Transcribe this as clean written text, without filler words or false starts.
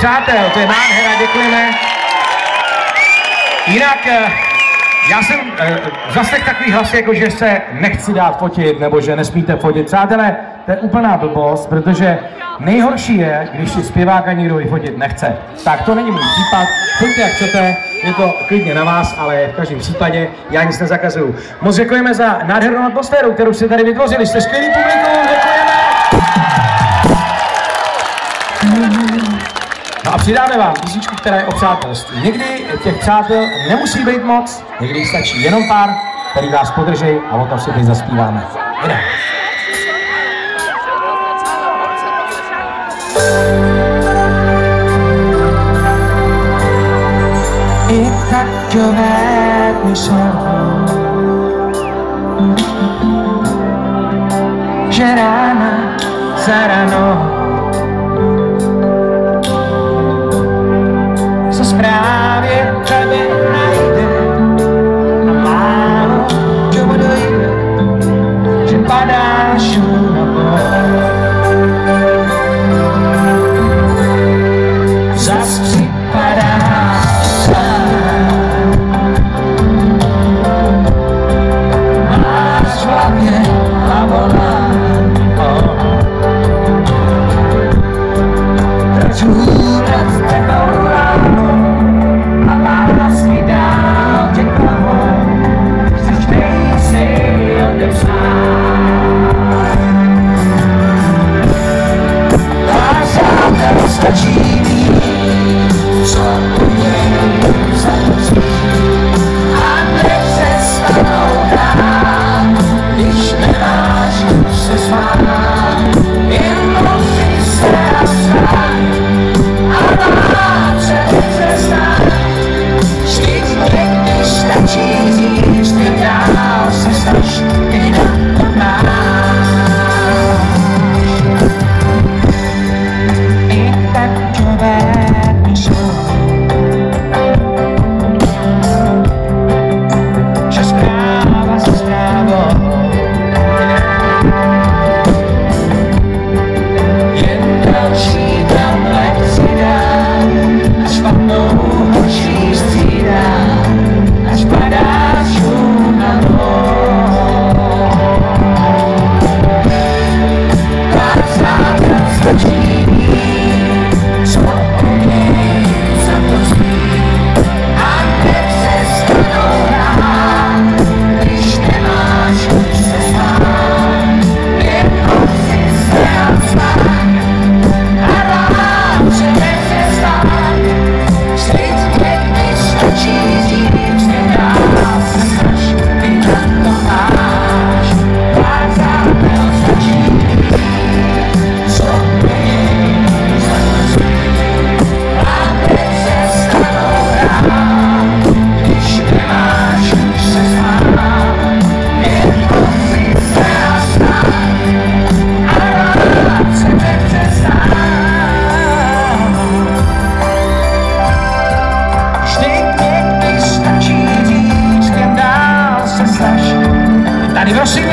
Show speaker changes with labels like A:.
A: přátel, to je nádhera, děkujeme. Jinak já jsem zaslech takový hlas, jako že se nechci dát fotit, nebo že nesmíte fotit. Přátelé, to je úplná blbost, protože nejhorší je, když si zpěváka nikdo vyfotit nechce. Tak to není můj případ, foťte jak chcete, je to klidně na vás, ale v každém případě já nic nezakazuju. Moc děkujeme za nádhernou atmosféru, kterou jste tady vytvořili, jste skvělý publikum, děkujeme! No a přidáme vám písničku, která je o přátelství. Někdy těch přátel nemusí být moc, někdy stačí jenom pár, který vás podržej a o tom si teď zaspíváme. Jdeme.
B: I takové mi jsou, že rána za ranou se právě tebe najde a málo čemu dojde, že padáš na bok. Zas připadáš sám, máš v hlavě hlavolám, trču nad tebou ráno a lásky dál tě klamou, chceš nejsi odepsat. A přátel stačí mít, co u něj zatří a nepřestanou dát, když nemáš kup se svát, jen musí se a vstát a bát se nepřestát. Vždyť někdy stačí říct, jen dál se snaž, jinak to máš. I takové jsou, že zpráva se zprávou jen další tam lekci dá, až padnou horší střídá, až padáš na noc. A přátel stačí mít, co u něj zatvoří a nepřestanou hrát, když nemáš chuť se spát, jen musí se a spát a rád se nepřestát. Vždyť někdy stačí říct, jen dál se snaž, jinak to máš. A přátel stačí mít, co u něj zatvoří a nepřestanou hrát, když nemáš chuť se spát, jen musí se a spát a rád se nepřestát. Vždyť někdy stačí říct, jen dál se snaž. Tady prosím,